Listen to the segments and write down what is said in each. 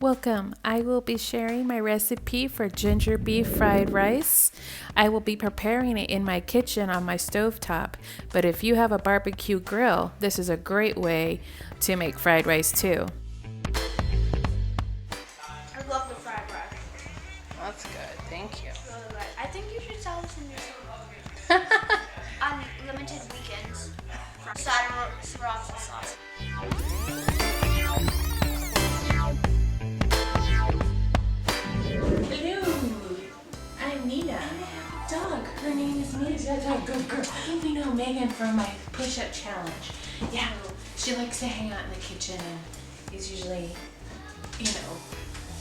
Welcome. I will be sharing my recipe for ginger beef fried rice. I will be preparing it in my kitchen on my stovetop, but if you have a barbecue grill, this is a great way to make fried rice too. I love the fried rice. That's good. Thank you. Really good. I think you should sell this in your on limited weekends from sriracha sauce. Hello, I'm Nina. Dog, her name is Nina. Good girl. You know Megan from my push-up challenge. Yeah, she likes to hang out in the kitchen and is usually,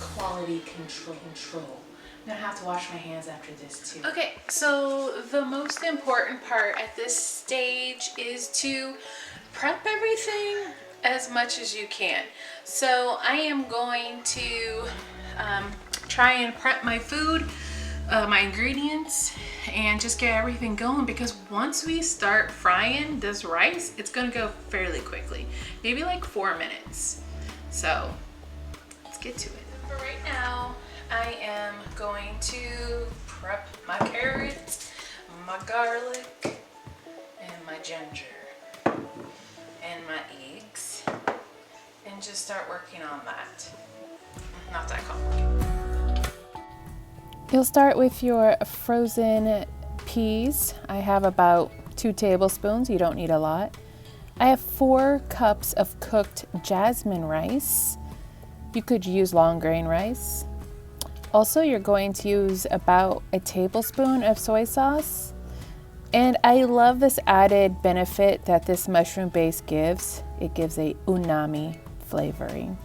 quality control. I'm gonna have to wash my hands after this too. Okay, so the most important part at this stage is to prep everything as much as you can. So I am going to try and prep my food, my ingredients, and just get everything going, because once we start frying this rice, it's gonna go fairly quickly, maybe like 4 minutes. So let's get to it. For right now, I am going to prep my carrots, my garlic, and my ginger, and my eggs, and just start working on that. Not that complicated. You'll start with your frozen peas. I have about 2 tablespoons. You don't need a lot. I have 4 cups of cooked jasmine rice. You could use long grain rice. Also, you're going to use about a tablespoon of soy sauce. And I love this added benefit that this mushroom base gives. It gives a umami flavoring.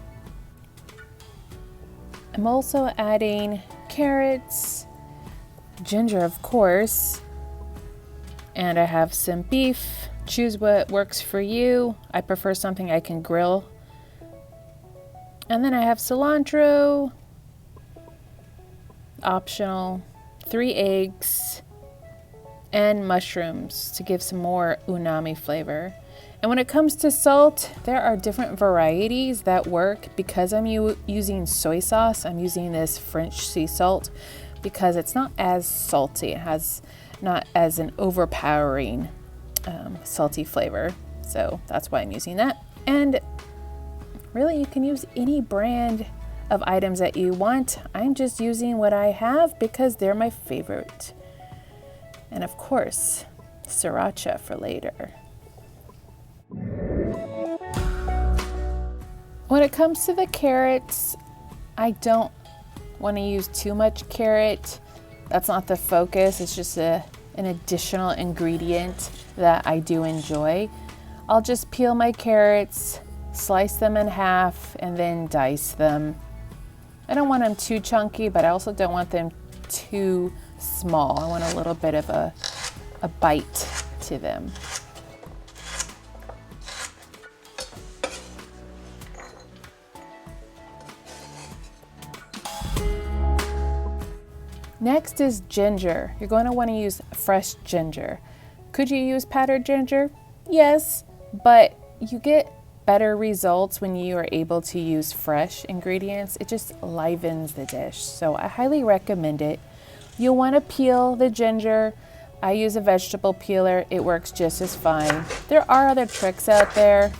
I'm also adding carrots, ginger of course, and I have some beef. Choose what works for you. I prefer something I can grill. And then I have cilantro, optional, 3 eggs, and mushrooms to give some more umami flavor. And when it comes to salt, there are different varieties that work. Because I'm using soy sauce, I'm using this French sea salt because it's not as salty. It has not as an overpowering salty flavor. So that's why I'm using that. And really, you can use any brand of items that you want. I'm just using what I have because they're my favorite. And of course, sriracha for later. When it comes to the carrots, I don't want to use too much carrot. That's not the focus. It's just an additional ingredient that I do enjoy. I'll just peel my carrots, slice them in half, and then dice them. I don't want them too chunky, but I also don't want them too small. I want a little bit of a bite to them. Next is ginger. You're going to want to use fresh ginger. Could you use powdered ginger? Yes, but you get better results when you are able to use fresh ingredients. It just livens the dish, so I highly recommend it. You'll want to peel the ginger. I use a vegetable peeler. It works just as fine. There are other tricks out there,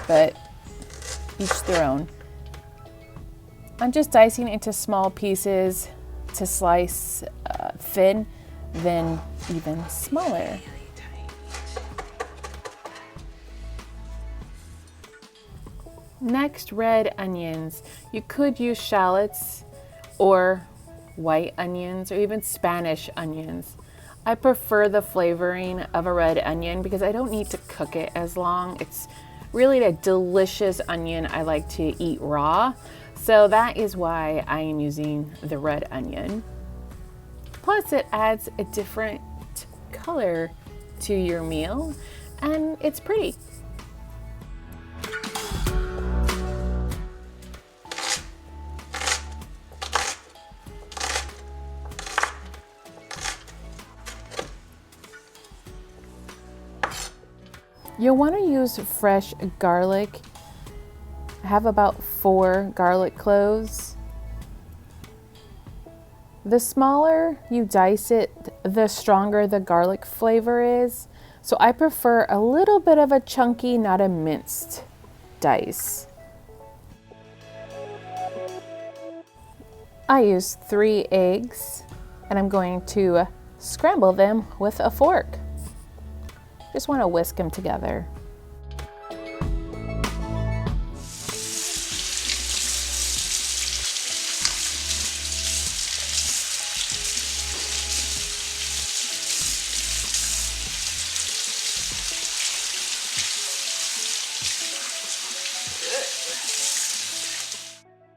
but each their own. I'm just dicing into small pieces to slice thin, then even smaller. Next, red onions. You could use shallots or white onions or even Spanish onions. I prefer the flavoring of a red onion because I don't need to cook it as long. It's really a delicious onion I like to eat raw. So that is why I am using the red onion. Plus, it adds a different color to your meal, and it's pretty. You'll want to use fresh garlic. I have about 4 garlic cloves. The smaller you dice it, the stronger the garlic flavor is. So I prefer a little bit of a chunky, not a minced dice. I use 3 eggs and I'm going to scramble them with a fork. Just want to whisk them together.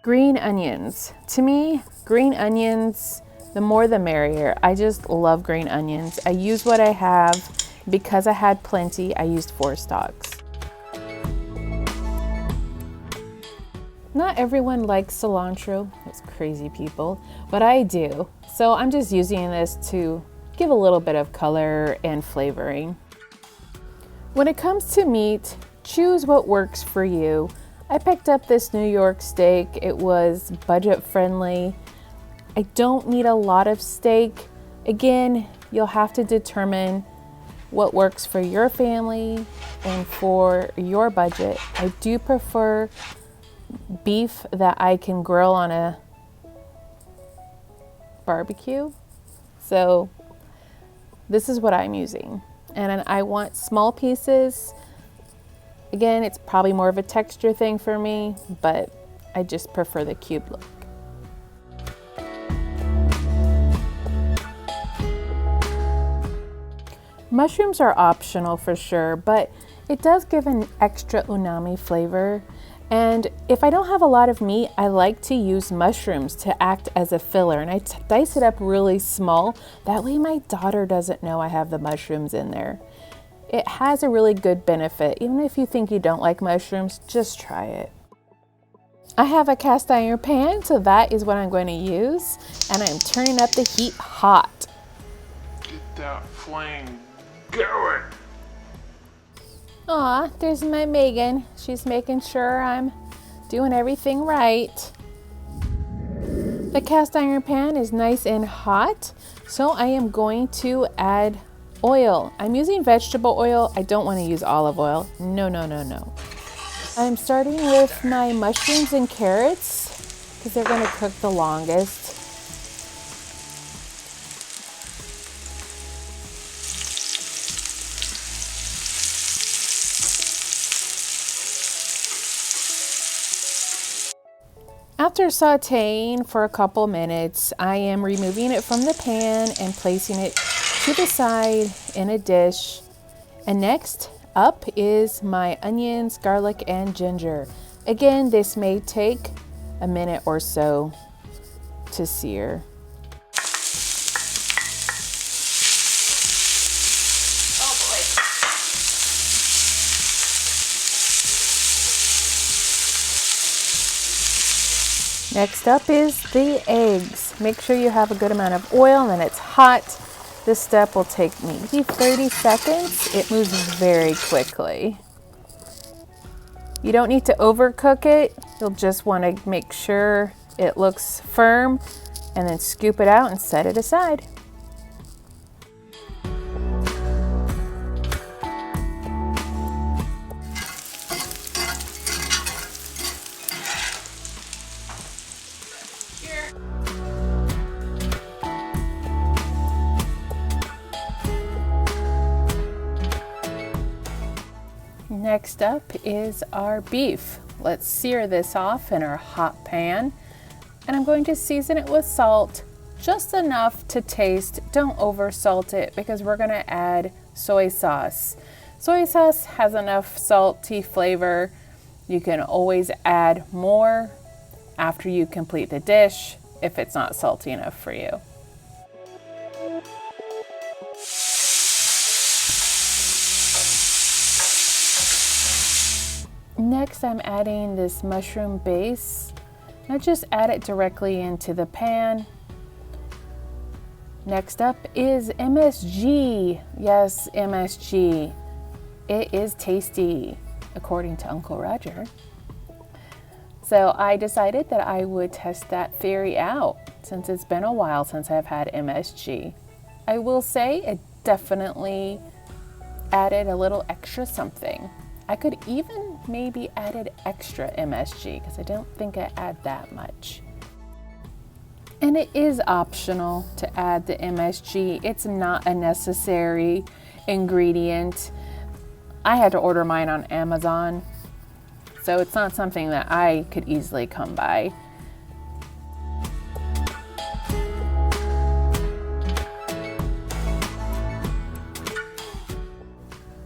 Green onions. To me, green onions, the more the merrier. I just love green onions. I use what I have. Because I had plenty, I used 4 stalks. Not everyone likes cilantro. Those crazy people, but I do. So I'm just using this to give a little bit of color and flavoring. When it comes to meat, choose what works for you. I picked up this New York steak. It was budget friendly. I don't need a lot of steak. Again, you'll have to determine what works for your family and for your budget. I do prefer beef that I can grill on a barbecue. So this is what I'm using. And I want small pieces. Again, it's probably more of a texture thing for me, but I just prefer the cube look. Mushrooms are optional for sure, but it does give an extra umami flavor. And if I don't have a lot of meat, I like to use mushrooms to act as a filler, and I dice it up really small. That way my daughter doesn't know I have the mushrooms in there. It has a really good benefit. Even if you think you don't like mushrooms, just try it. I have a cast iron pan, so that is what I'm going to use. And I'm turning up the heat hot. Get that flame going. Aw, there's my Megan. She's making sure I'm doing everything right. The cast iron pan is nice and hot, so I am going to add oil. I'm using vegetable oil. I don't want to use olive oil. No, no, no, no. I'm starting with my mushrooms and carrots because they're going to cook the longest. After sauteing for a couple minutes, I am removing it from the pan and placing it to the side in a dish. And next up is my onions, garlic, and ginger. Again, this may take a minute or so to sear. Next up is the eggs. Make sure you have a good amount of oil and it's hot. This step will take maybe 30 seconds. It moves very quickly. You don't need to overcook it. You'll just want to make sure it looks firm and then scoop it out and set it aside. Next up is our beef. Let's sear this off in our hot pan. And I'm going to season it with salt, just enough to taste. Don't over salt it because we're going to add soy sauce. Soy sauce has enough salty flavor. You can always add more after you complete the dish if it's not salty enough for you. Next, I'm adding this mushroom base. I just add it directly into the pan. Next up is MSG. Yes, MSG. It is tasty, according to Uncle Roger. So I decided that I would test that theory out since it's been a while since I've had MSG. I will say it definitely added a little extra something. I could even maybe added extra MSG because I don't think I add that much. And it is optional to add the MSG. It's not a necessary ingredient. I had to order mine on Amazon, so it's not something that I could easily come by.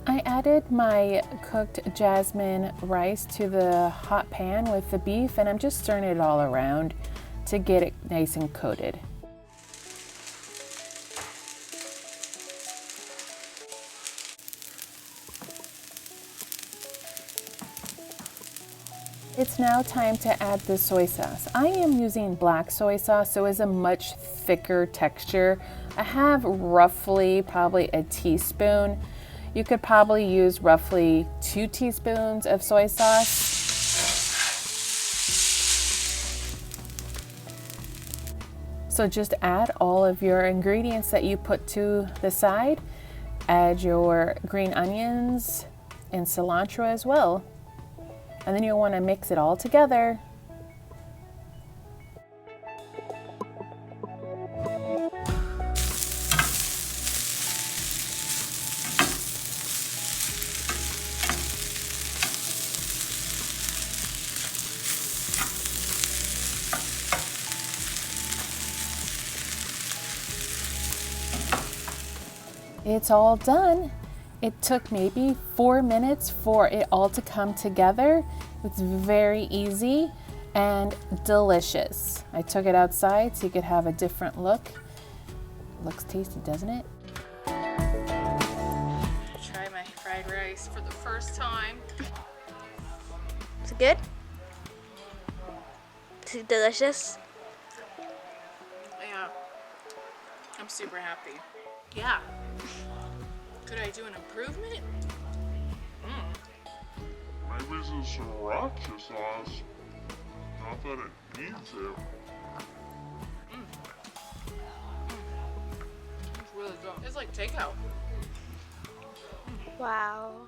I added my cooked jasmine rice to the hot pan with the beef, and I'm just stirring it all around to get it nice and coated. It's now time to add the soy sauce. I am using black soy sauce, so it's a much thicker texture. I have roughly probably a teaspoon. You could probably use roughly 2 teaspoons of soy sauce. So just add all of your ingredients that you put to the side. Add your green onions and cilantro as well. And then you'll want to mix it all together. It's all done. It took maybe 4 minutes for it all to come together. It's very easy and delicious. I took it outside so you could have a different look. Looks tasty, doesn't it? Try my fried rice for the first time. Is it good? Is it delicious? Yeah, I'm super happy. Yeah. Could I do an improvement? Maybe some sriracha sauce. Not that it needs it. It's really good. It's like takeout. Wow.